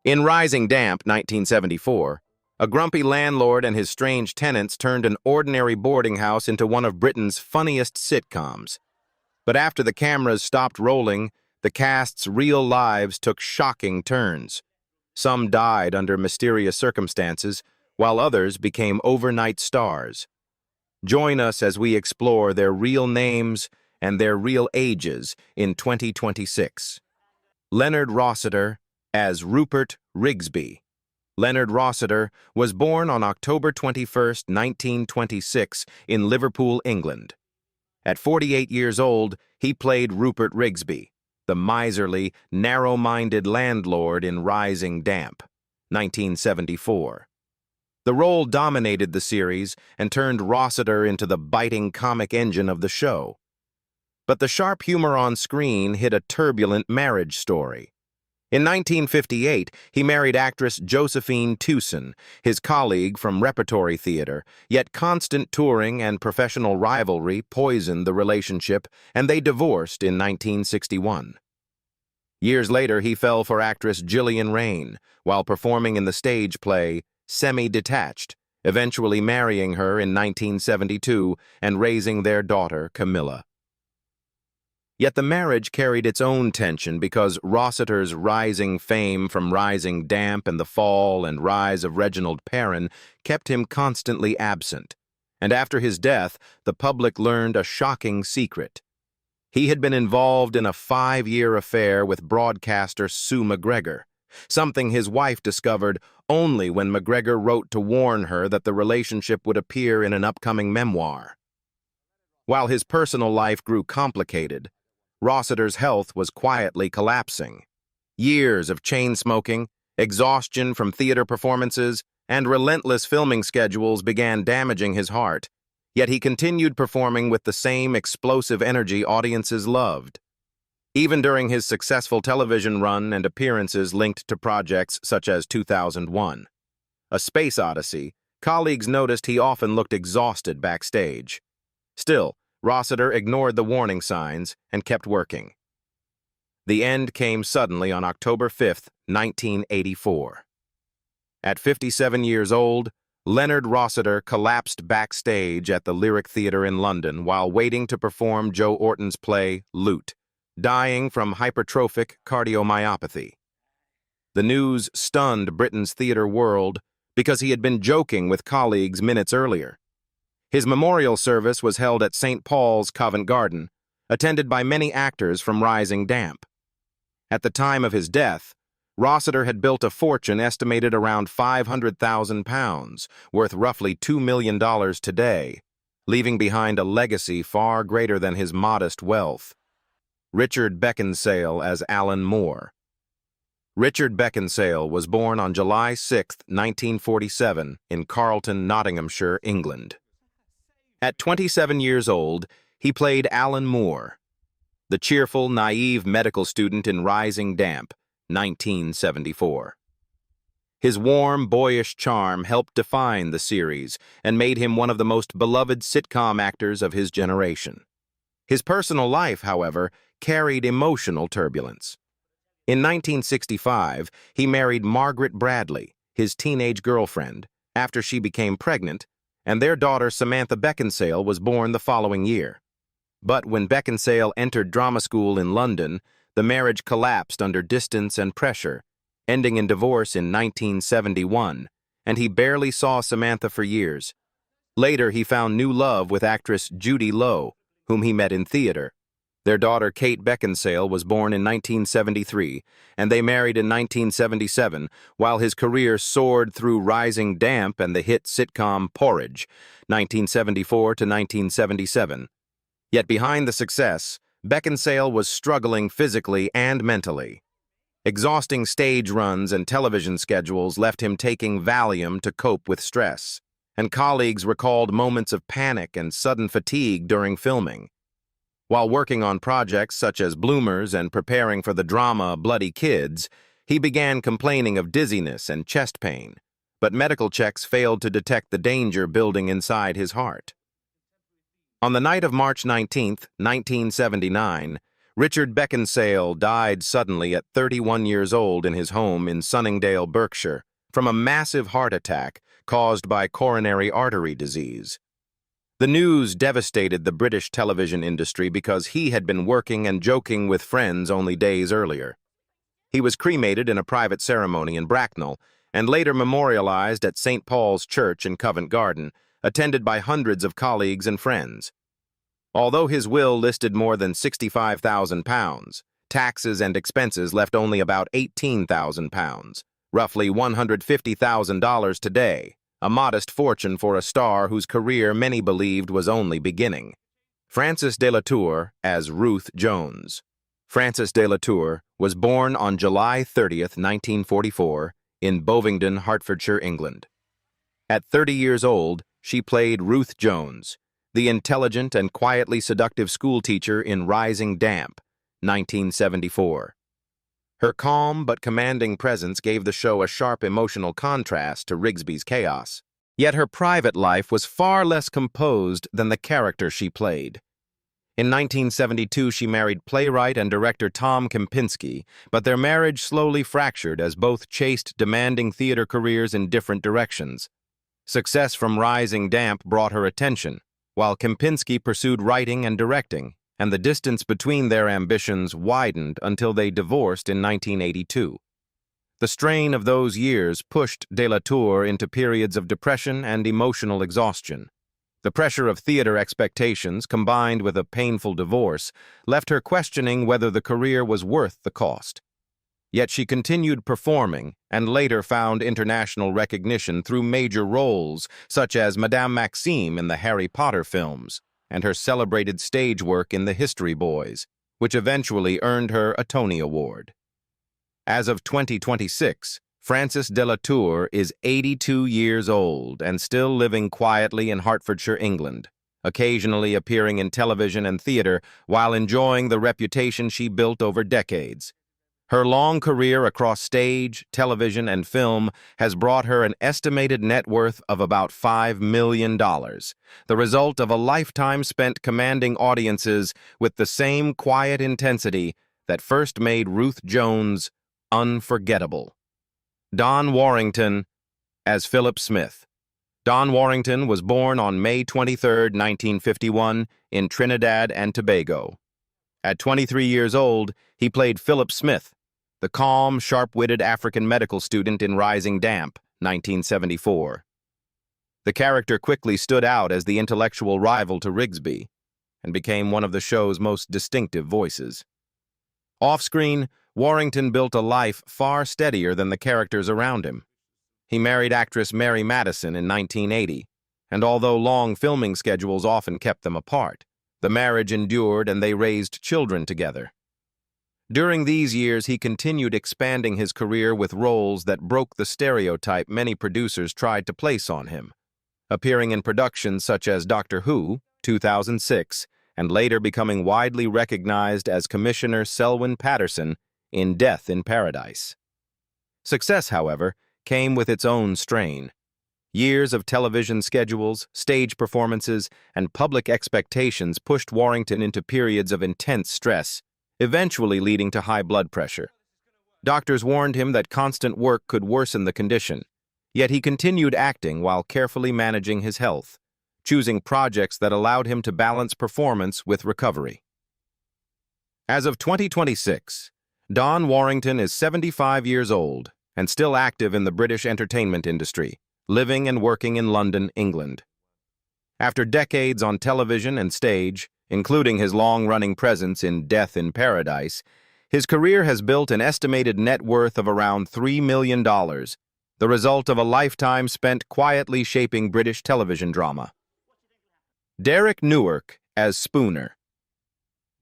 In Rising Damp, 1974, a grumpy landlord and his strange tenants turned an ordinary boarding house into one of Britain's funniest sitcoms. But after the cameras stopped rolling, the cast's real lives took shocking turns. Some died under mysterious circumstances, while others became overnight stars. Join us as we explore their real names and their real ages in 2026. Leonard Rossiter as Rupert Rigsby. Leonard Rossiter was born on October 21, 1926, in Liverpool, England. At 48 years old, he played Rupert Rigsby, the miserly, narrow-minded landlord in Rising Damp, 1974. The role dominated the series and turned Rossiter into the biting comic engine of the show. But the sharp humor on screen hid a turbulent marriage story. In 1958, he married actress Josephine Tewson, his colleague from repertory theater, yet constant touring and professional rivalry poisoned the relationship, and they divorced in 1961. Years later, he fell for actress Gillian Raine while performing in the stage play Semi-Detached, eventually marrying her in 1972 and raising their daughter, Camilla. Yet the marriage carried its own tension because Rossiter's rising fame from Rising Damp and the fall and rise of Reginald Perrin kept him constantly absent, and after his death, the public learned a shocking secret. He had been involved in a 5-year affair with broadcaster Sue McGregor, something his wife discovered only when McGregor wrote to warn her that the relationship would appear in an upcoming memoir. While his personal life grew complicated, Rossiter's health was quietly collapsing. Years of chain smoking, exhaustion from theater performances, and relentless filming schedules began damaging his heart, yet he continued performing with the same explosive energy audiences loved. Even during his successful television run and appearances linked to projects such as 2001, A Space Odyssey, colleagues noticed he often looked exhausted backstage. Still, Rossiter ignored the warning signs and kept working. The end came suddenly on October 5, 1984. At 57 years old, Leonard Rossiter collapsed backstage at the Lyric Theatre in London while waiting to perform Joe Orton's play Loot, dying from hypertrophic cardiomyopathy. The news stunned Britain's theatre world because he had been joking with colleagues minutes earlier. His memorial service was held at St. Paul's, Covent Garden, attended by many actors from Rising Damp. At the time of his death, Rossiter had built a fortune estimated around £500,000, worth roughly $2 million today, leaving behind a legacy far greater than his modest wealth. Richard Beckinsale as Alan Moore. Richard Beckinsale was born on July 6, 1947, in Carlton, Nottinghamshire, England. At 27 years old, he played Alan Moore, the cheerful, naive medical student in Rising Damp, 1974. His warm, boyish charm helped define the series and made him one of the most beloved sitcom actors of his generation. His personal life, however, carried emotional turbulence. In 1965, he married Margaret Bradley, his teenage girlfriend, after she became pregnant, and their daughter Samantha Beckinsale was born the following year. But when Beckinsale entered drama school in London, the marriage collapsed under distance and pressure, ending in divorce in 1971, and he barely saw Samantha for years. Later, he found new love with actress Judy Lowe, whom he met in theater. Their daughter Kate Beckinsale was born in 1973, and they married in 1977, while his career soared through Rising Damp and the hit sitcom Porridge, 1974 to 1977. Yet behind the success, Beckinsale was struggling physically and mentally. Exhausting stage runs and television schedules left him taking Valium to cope with stress, and colleagues recalled moments of panic and sudden fatigue during filming. While working on projects such as Bloomers and preparing for the drama Bloody Kids, he began complaining of dizziness and chest pain, but medical checks failed to detect the danger building inside his heart. On the night of March 19, 1979, Richard Beckinsale died suddenly at 31 years old in his home in Sunningdale, Berkshire, from a massive heart attack caused by coronary artery disease. The news devastated the British television industry because he had been working and joking with friends only days earlier. He was cremated in a private ceremony in Bracknell and later memorialized at St. Paul's Church in Covent Garden, attended by hundreds of colleagues and friends. Although his will listed more than £65,000, taxes and expenses left only about £18,000, roughly $150,000 today, a modest fortune for a star whose career many believed was only beginning. Frances de la Tour as Ruth Jones. Frances de la Tour was born on July 30, 1944, in Bovingdon, Hertfordshire, England. At 30 years old, she played Ruth Jones, the intelligent and quietly seductive schoolteacher in Rising Damp, 1974. Her calm but commanding presence gave the show a sharp emotional contrast to Rigsby's chaos. Yet her private life was far less composed than the character she played. In 1972, she married playwright and director Tom Kempinski, but their marriage slowly fractured as both chased demanding theater careers in different directions. Success from Rising Damp brought her attention, while Kempinski pursued writing and directing, and the distance between their ambitions widened until they divorced in 1982. The strain of those years pushed de la Tour into periods of depression and emotional exhaustion. The pressure of theater expectations, combined with a painful divorce, left her questioning whether the career was worth the cost. Yet she continued performing and later found international recognition through major roles such as Madame Maxime in the Harry Potter films and her celebrated stage work in The History Boys, which eventually earned her a Tony Award. As of 2026, Frances de la Tour is 82 years old and still living quietly in Hertfordshire, England, occasionally appearing in television and theater while enjoying the reputation she built over decades. Her long career across stage, television, and film has brought her an estimated net worth of about $5 million, the result of a lifetime spent commanding audiences with the same quiet intensity that first made Ruth Jones unforgettable. Don Warrington as Philip Smith. Don Warrington was born on May 23, 1951, in Trinidad and Tobago. At 23 years old, he played Philip Smith, the calm, sharp-witted African medical student in Rising Damp, 1974. The character quickly stood out as the intellectual rival to Rigsby and became one of the show's most distinctive voices. Off-screen, Warrington built a life far steadier than the characters around him. He married actress Mary Madison in 1980, and although long filming schedules often kept them apart, the marriage endured and they raised children together. During these years, he continued expanding his career with roles that broke the stereotype many producers tried to place on him, appearing in productions such as Doctor Who, 2006, and later becoming widely recognized as Commissioner Selwyn Patterson in Death in Paradise. Success, however, came with its own strain. Years of television schedules, stage performances, and public expectations pushed Warrington into periods of intense stress, eventually leading to high blood pressure. Doctors warned him that constant work could worsen the condition, yet he continued acting while carefully managing his health, choosing projects that allowed him to balance performance with recovery. As of 2026, Don Warrington is 75 years old and still active in the British entertainment industry, living and working in London, England. After decades on television and stage, including his long-running presence in Death in Paradise, his career has built an estimated net worth of around $3 million, the result of a lifetime spent quietly shaping British television drama. Derek Newark as Spooner.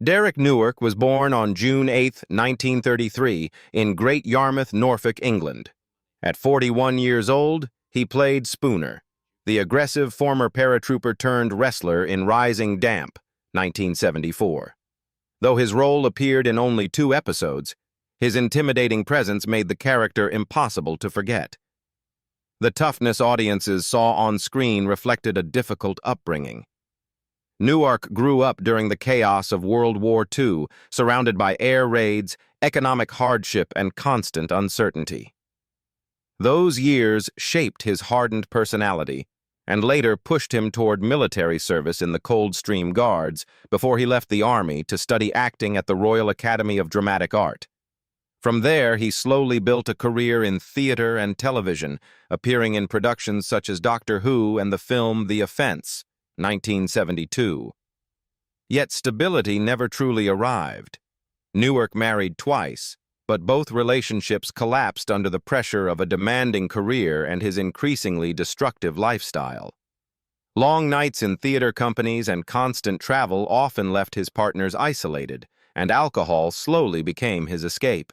Derek Newark was born on June 8, 1933, in Great Yarmouth, Norfolk, England. At 41 years old, he played Spooner, the aggressive former paratrooper-turned-wrestler in Rising Damp, 1974. Though his role appeared in only 2 episodes, his intimidating presence made the character impossible to forget. The toughness audiences saw on screen reflected a difficult upbringing. Newark grew up during the chaos of World War II, surrounded by air raids, economic hardship, and constant uncertainty. Those years shaped his hardened personality and later pushed him toward military service in the Coldstream Guards before he left the Army to study acting at the Royal Academy of Dramatic Art. From there, he slowly built a career in theater and television, appearing in productions such as Doctor Who and the film The Offense, 1972. Yet stability never truly arrived. Newark married twice, but both relationships collapsed under the pressure of a demanding career and his increasingly destructive lifestyle. Long nights in theater companies and constant travel often left his partners isolated, and alcohol slowly became his escape.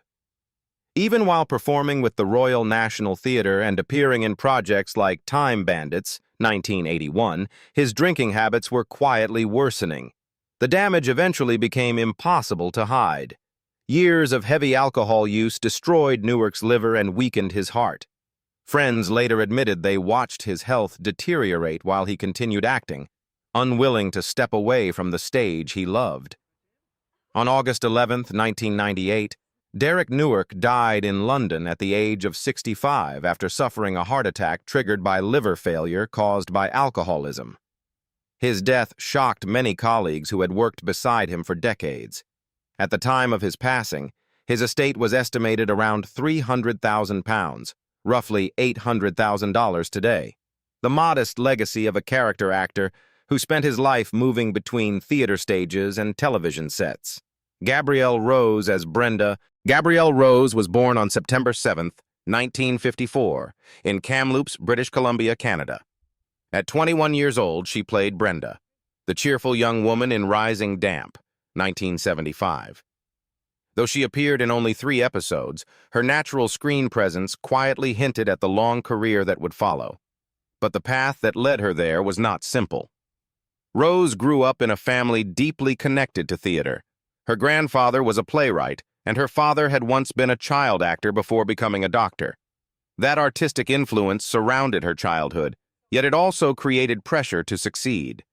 Even while performing with the Royal National Theatre and appearing in projects like Time Bandits, 1981, his drinking habits were quietly worsening. The damage eventually became impossible to hide. Years of heavy alcohol use destroyed Newark's liver and weakened his heart. Friends later admitted they watched his health deteriorate while he continued acting, unwilling to step away from the stage he loved. On August 11, 1998, Derek Newark died in London at the age of 65 after suffering a heart attack triggered by liver failure caused by alcoholism. His death shocked many colleagues who had worked beside him for decades. At the time of his passing, his estate was estimated around £300,000, roughly $800,000 today. The modest legacy of a character actor who spent his life moving between theater stages and television sets. Gabrielle Rose as Brenda. Gabrielle Rose was born on September 7, 1954, in Kamloops, British Columbia, Canada. At 21 years old, she played Brenda, the cheerful young woman in Rising Damp, 1975. Though she appeared in only 3 episodes, her natural screen presence quietly hinted at the long career that would follow. But the path that led her there was not simple. Rose grew up in a family deeply connected to theater. Her grandfather was a playwright, and her father had once been a child actor before becoming a doctor. That artistic influence surrounded her childhood, yet it also created pressure to succeed.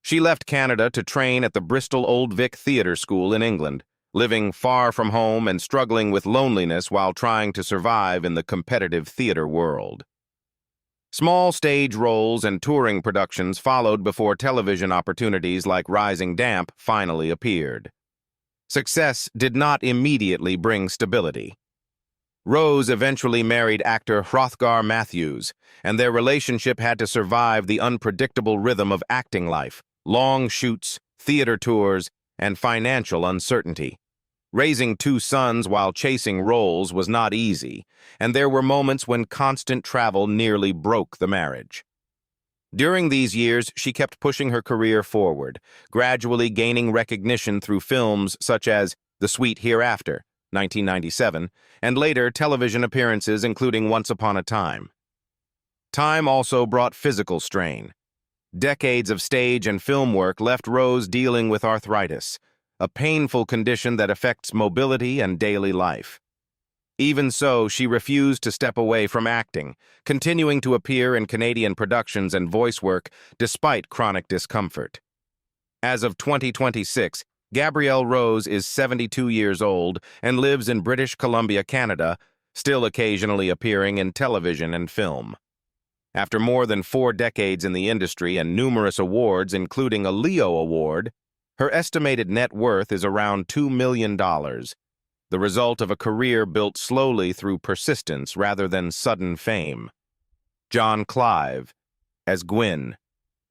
She left Canada to train at the Bristol Old Vic Theatre School in England, living far from home and struggling with loneliness while trying to survive in the competitive theater world. Small stage roles and touring productions followed before television opportunities like Rising Damp finally appeared. Success did not immediately bring stability. Rose eventually married actor Hrothgar Matthews, and their relationship had to survive the unpredictable rhythm of acting life, long shoots, theater tours, and financial uncertainty. Raising 2 sons while chasing roles was not easy, and there were moments when constant travel nearly broke the marriage. During these years, she kept pushing her career forward, gradually gaining recognition through films such as The Sweet Hereafter, 1997, and later television appearances including Once Upon a Time. Time also brought physical strain. Decades of stage and film work left Rose dealing with arthritis, a painful condition that affects mobility and daily life. Even so, she refused to step away from acting, continuing to appear in Canadian productions and voice work despite chronic discomfort. As of 2026, Gabrielle Rose is 72 years old and lives in British Columbia, Canada, still occasionally appearing in television and film. After more than 4 decades in the industry and numerous awards, including a Leo Award, her estimated net worth is around $2 million. The result of a career built slowly through persistence rather than sudden fame. John Clive as Gwyn.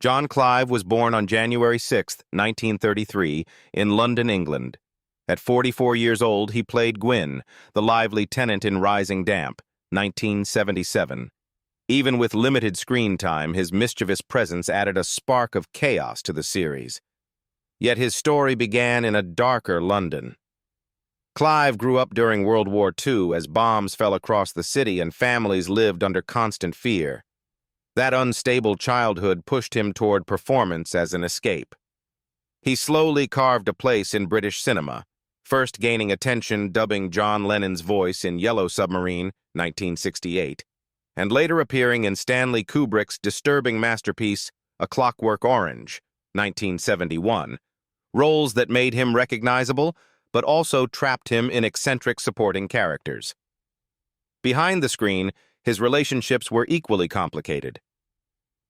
John Clive was born on January 6, 1933, in London, England. At 44 years old, he played Gwyn, the lively tenant in Rising Damp, 1977. Even with limited screen time, his mischievous presence added a spark of chaos to the series. Yet his story began in a darker London. Clive grew up during World War II as bombs fell across the city and families lived under constant fear. That unstable childhood pushed him toward performance as an escape. He slowly carved a place in British cinema, first gaining attention dubbing John Lennon's voice in Yellow Submarine, 1968, and later appearing in Stanley Kubrick's disturbing masterpiece, A Clockwork Orange, 1971, roles that made him recognizable but also trapped him in eccentric supporting characters. Behind the screen, his relationships were equally complicated.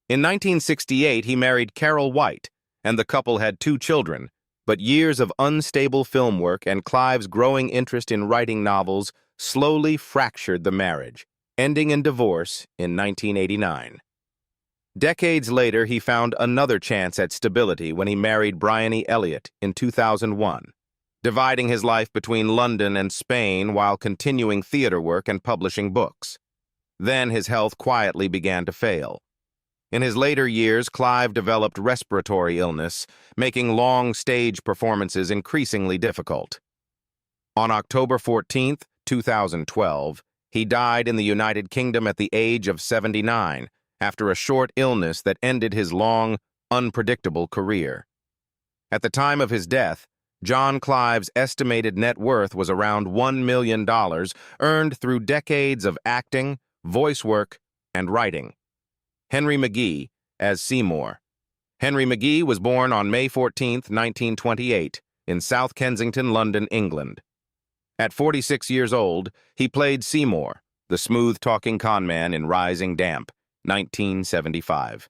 In 1968, he married Carol White, and the couple had 2 children, but years of unstable film work and Clive's growing interest in writing novels slowly fractured the marriage, ending in divorce in 1989. Decades later, he found another chance at stability when he married Bryony Elliott in 2001, dividing his life between London and Spain while continuing theater work and publishing books. Then his health quietly began to fail. In his later years, Clive developed respiratory illness, making long stage performances increasingly difficult. On October 14, 2012, he died in the United Kingdom at the age of 79 after a short illness that ended his long, unpredictable career. At the time of his death, John Clive's estimated net worth was around $1 million, earned through decades of acting, voice work, and writing. Henry McGee, as Seymour. Henry McGee was born on May 14, 1928, in South Kensington, London, England. At 46 years old, he played Seymour, the smooth-talking conman in Rising Damp, 1975.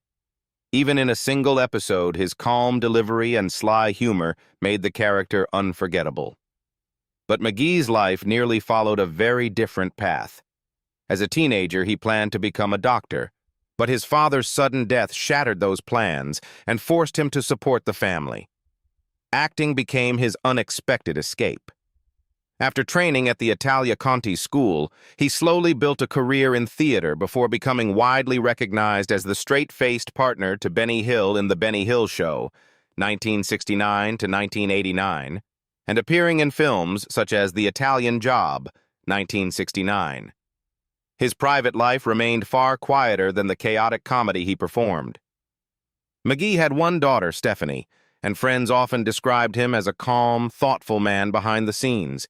Even in a single episode, his calm delivery and sly humor made the character unforgettable. But McGee's life nearly followed a very different path. As a teenager, he planned to become a doctor, but his father's sudden death shattered those plans and forced him to support the family. Acting became his unexpected escape. After training at the Italia Conti School, he slowly built a career in theater before becoming widely recognized as the straight-faced partner to Benny Hill in The Benny Hill Show, 1969 to 1989, and appearing in films such as The Italian Job, 1969. His private life remained far quieter than the chaotic comedy he performed. McGee had one daughter, Stephanie, and friends often described him as a calm, thoughtful man behind the scenes.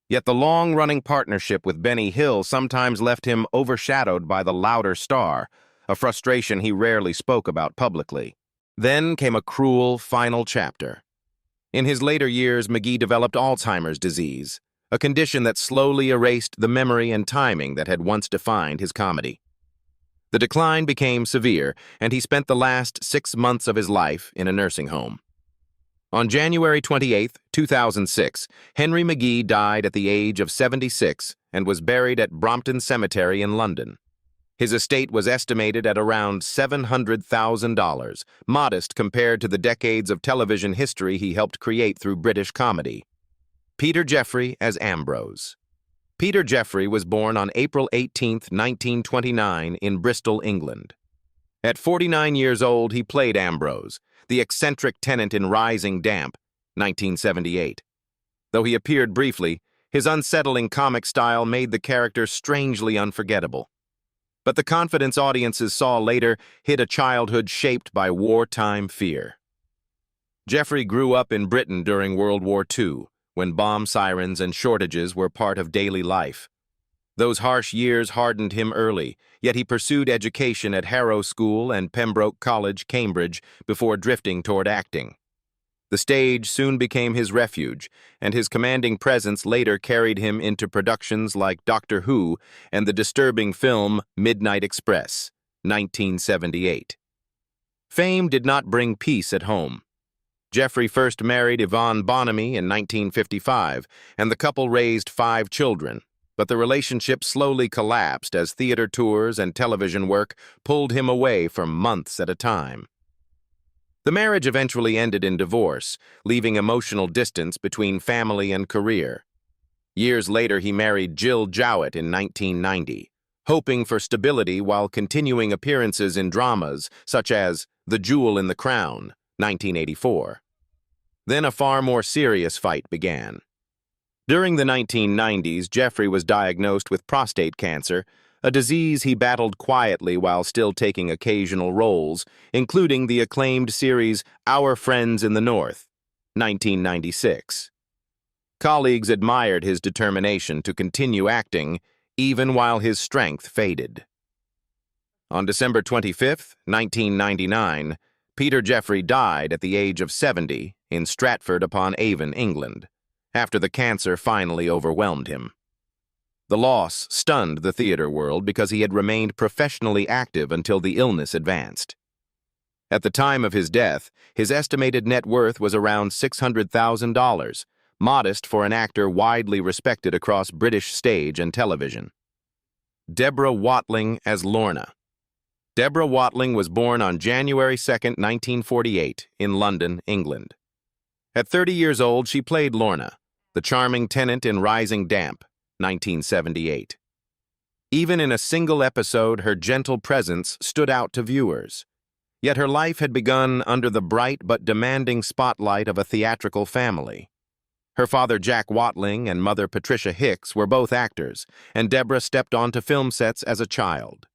Yet the long-running partnership with Benny Hill sometimes left him overshadowed by the louder star, a frustration he rarely spoke about publicly. Then came a cruel final chapter. In his later years, McGee developed Alzheimer's disease, a condition that slowly erased the memory and timing that had once defined his comedy. The decline became severe, and he spent the last 6 months of his life in a nursing home. On January 28, 2006, Henry McGee died at the age of 76 and was buried at Brompton Cemetery in London. His estate was estimated at around $700,000, modest compared to the decades of television history he helped create through British comedy. Peter Jeffrey as Ambrose. Peter Jeffrey was born on April 18, 1929, in Bristol, England. At 49 years old, he played Ambrose, the eccentric tenant in Rising Damp, 1978. Though he appeared briefly, his unsettling comic style made the character strangely unforgettable. But the confidence audiences saw later hid a childhood shaped by wartime fear. Jeffrey grew up in Britain during World War II, when bomb sirens and shortages were part of daily life. Those harsh years hardened him early, yet he pursued education at Harrow School and Pembroke College, Cambridge, before drifting toward acting. The stage soon became his refuge, and his commanding presence later carried him into productions like Doctor Who and the disturbing film Midnight Express, 1978. Fame did not bring peace at home. Jeffrey first married Yvonne Bonamy in 1955, and the couple raised 5 children. But the relationship slowly collapsed as theater tours and television work pulled him away for months at a time. The marriage eventually ended in divorce, leaving emotional distance between family and career. Years later, he married Jill Jowett in 1990, hoping for stability while continuing appearances in dramas such as The Jewel in the Crown, 1984. Then a far more serious fight began. During the 1990s, Jeffrey was diagnosed with prostate cancer, a disease he battled quietly while still taking occasional roles, including the acclaimed series Our Friends in the North, 1996. Colleagues admired his determination to continue acting, even while his strength faded. On December 25, 1999, Peter Jeffrey died at the age of 70 in Stratford-upon-Avon, England, after the cancer finally overwhelmed him. The loss stunned the theater world because he had remained professionally active until the illness advanced. At the time of his death, his estimated net worth was around $600,000, modest for an actor widely respected across British stage and television. Deborah Watling as Lorna. Deborah Watling was born on January 2, 1948, in London, England. At 30 years old, she played Lorna, the charming tenant in Rising Damp, 1978. Even in a single episode, her gentle presence stood out to viewers. Yet her life had begun under the bright but demanding spotlight of a theatrical family. Her father Jack Watling and mother Patricia Hicks were both actors, and Deborah stepped onto film sets as a child.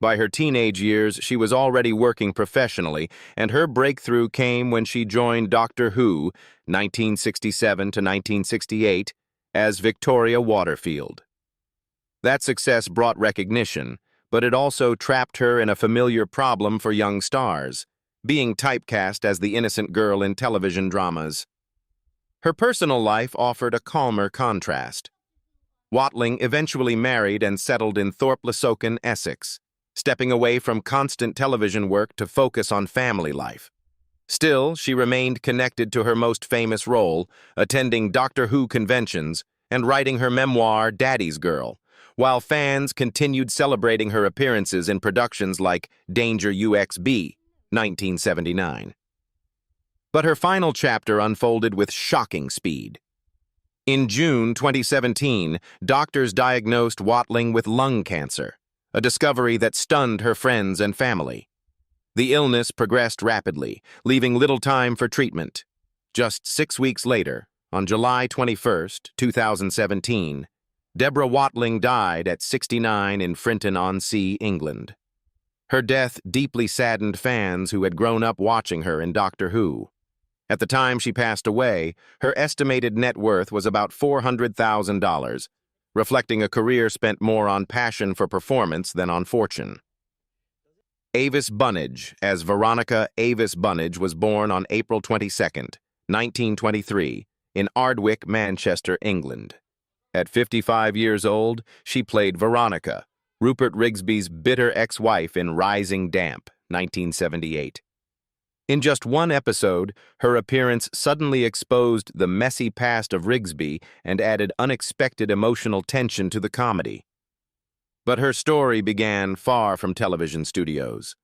By her teenage years, she was already working professionally, and her breakthrough came when she joined Doctor Who, 1967 to 1968, as Victoria Waterfield. That success brought recognition, but it also trapped her in a familiar problem for young stars, being typecast as the innocent girl in television dramas. Her personal life offered a calmer contrast. Watling eventually married and settled in Thorpe-le-Soken, Essex, stepping away from constant television work to focus on family life. Still, she remained connected to her most famous role, attending Doctor Who conventions and writing her memoir, Daddy's Girl, while fans continued celebrating her appearances in productions like Danger UXB, 1979. But her final chapter unfolded with shocking speed. In June 2017, doctors diagnosed Watling with lung cancer, a discovery that stunned her friends and family. The illness progressed rapidly, leaving little time for treatment. Just 6 weeks later, on July 21, 2017, Deborah Watling died at 69 in Frinton-on-Sea, England. Her death deeply saddened fans who had grown up watching her in Doctor Who. At the time she passed away, her estimated net worth was about $400,000, reflecting a career spent more on passion for performance than on fortune. Avis Bunnage, as Veronica Avis Bunnage, was born on April 22, 1923, in Ardwick, Manchester, England. At 55 years old, she played Veronica, Rupert Rigsby's bitter ex-wife in Rising Damp, 1978. In just one episode, her appearance suddenly exposed the messy past of Rigsby and added unexpected emotional tension to the comedy. But her story began far from television studios.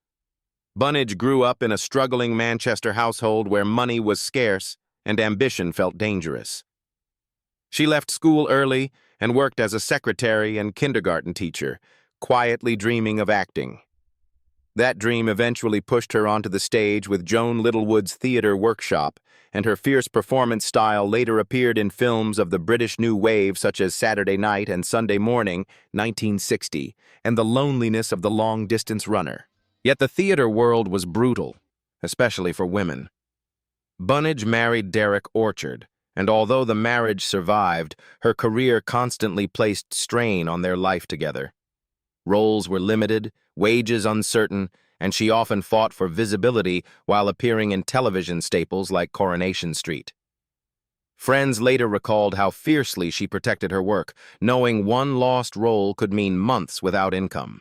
Bunnage grew up in a struggling Manchester household where money was scarce and ambition felt dangerous. She left school early and worked as a secretary and kindergarten teacher, quietly dreaming of acting. That dream eventually pushed her onto the stage with Joan Littlewood's theater workshop, and her fierce performance style later appeared in films of the British New Wave such as Saturday Night and Sunday Morning, 1960, and The Loneliness of the Long-Distance Runner. Yet the theater world was brutal, especially for women. Bunnage married Derek Orchard, and although the marriage survived, her career constantly placed strain on their life together. Roles were limited, wages uncertain, and she often fought for visibility while appearing in television staples like Coronation Street. Friends later recalled how fiercely she protected her work, knowing one lost role could mean months without income.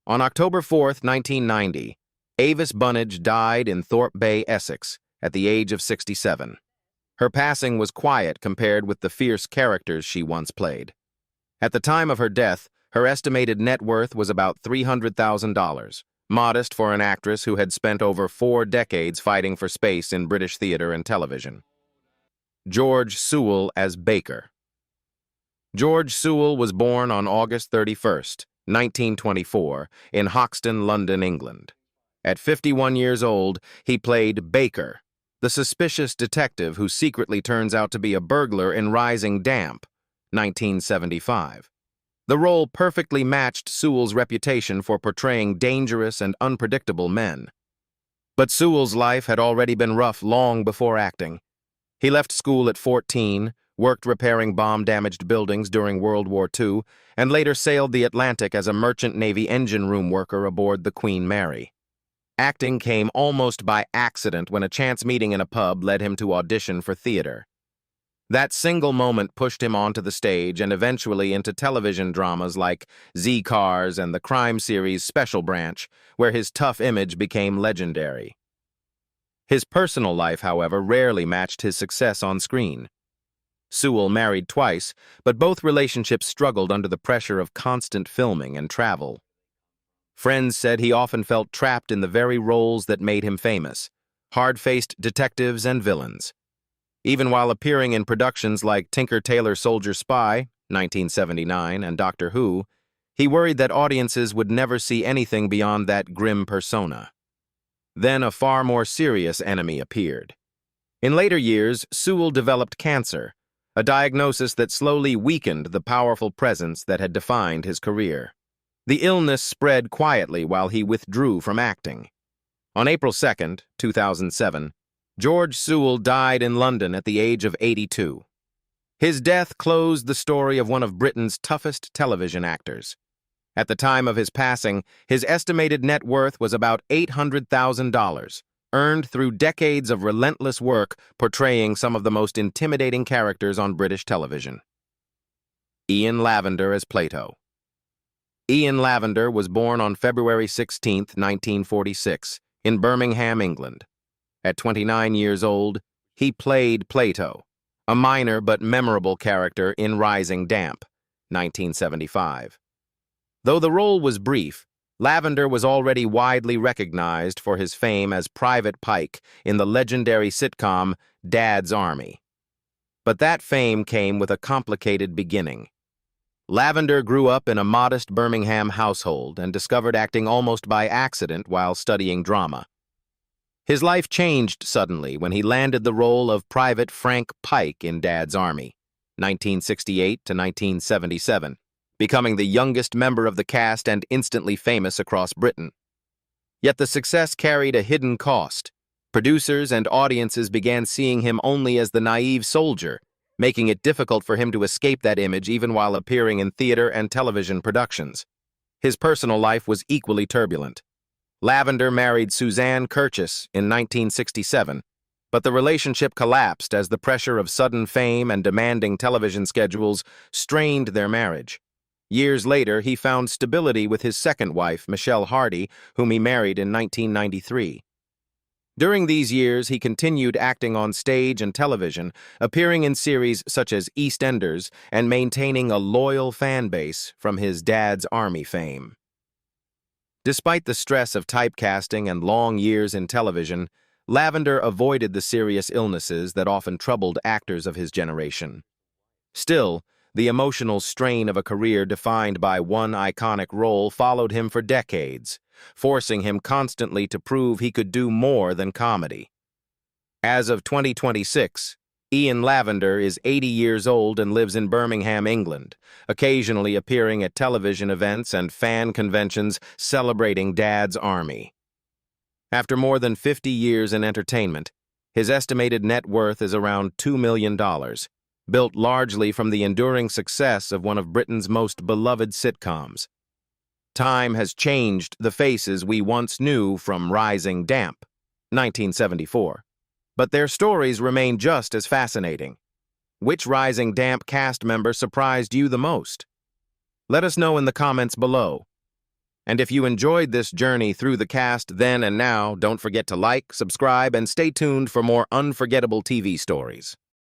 On October 4, 1990, Avis Bunnage died in Thorpe Bay, Essex, at the age of 67. Her passing was quiet compared with the fierce characters she once played. At the time of her death, her estimated net worth was about $300,000, modest for an actress who had spent over 4 decades fighting for space in British theater and television. George Sewell as Baker. George Sewell was born on August 31, 1924, in Hoxton, London, England. At 51 years old, he played Baker, the suspicious detective who secretly turns out to be a burglar in Rising Damp, 1975. The role perfectly matched Sewell's reputation for portraying dangerous and unpredictable men. But Sewell's life had already been rough long before acting. He left school at 14, worked repairing bomb-damaged buildings during World War II, and later sailed the Atlantic as a merchant Navy engine room worker aboard the Queen Mary. Acting came almost by accident when a chance meeting in a pub led him to audition for theater. That single moment pushed him onto the stage and eventually into television dramas like Z-Cars and the crime series Special Branch, where his tough image became legendary. His personal life, however, rarely matched his success on screen. Sewell married twice, but both relationships struggled under the pressure of constant filming and travel. Friends said he often felt trapped in the very roles that made him famous, hard-faced detectives and villains. Even while appearing in productions like Tinker Tailor Soldier Spy, 1979, and Doctor Who, he worried that audiences would never see anything beyond that grim persona. Then a far more serious enemy appeared. In later years, Sewell developed cancer, a diagnosis that slowly weakened the powerful presence that had defined his career. The illness spread quietly while he withdrew from acting. On April 2, 2007, George Sewell died in London at the age of 82. His death closed the story of one of Britain's toughest television actors. At the time of his passing, his estimated net worth was about $800,000, earned through decades of relentless work portraying some of the most intimidating characters on British television. Ian Lavender as Plato. Ian Lavender was born on February 16, 1946, in Birmingham, England. At 29 years old, he played Plato, a minor but memorable character in Rising Damp, 1975. Though the role was brief, Lavender was already widely recognized for his fame as Private Pike in the legendary sitcom Dad's Army. But that fame came with a complicated beginning. Lavender grew up in a modest Birmingham household and discovered acting almost by accident while studying drama. His life changed suddenly when he landed the role of Private Frank Pike in Dad's Army, 1968 to 1977. Becoming the youngest member of the cast and instantly famous across Britain. Yet the success carried a hidden cost. Producers and audiences began seeing him only as the naive soldier, making it difficult for him to escape that image even while appearing in theater and television productions. His personal life was equally turbulent. Lavender married Suzanne Curtis in 1967, but the relationship collapsed as the pressure of sudden fame and demanding television schedules strained their marriage. Years later, he found stability with his second wife, Michelle Hardy, whom he married in 1993. During these years, he continued acting on stage and television, appearing in series such as EastEnders and maintaining a loyal fan base from his Dad's Army fame. Despite the stress of typecasting and long years in television, Lavender avoided the serious illnesses that often troubled actors of his generation. Still, the emotional strain of a career defined by one iconic role followed him for decades, forcing him constantly to prove he could do more than comedy. As of 2026, Ian Lavender is 80 years old and lives in Birmingham, England, occasionally appearing at television events and fan conventions celebrating Dad's Army. After more than 50 years in entertainment, his estimated net worth is around $2 million, built largely from the enduring success of one of Britain's most beloved sitcoms. Time has changed the faces we once knew from Rising Damp, 1974, but their stories remain just as fascinating. Which Rising Damp cast member surprised you the most? Let us know in the comments below. And if you enjoyed this journey through the cast then and now, don't forget to like, subscribe, and stay tuned for more unforgettable TV stories.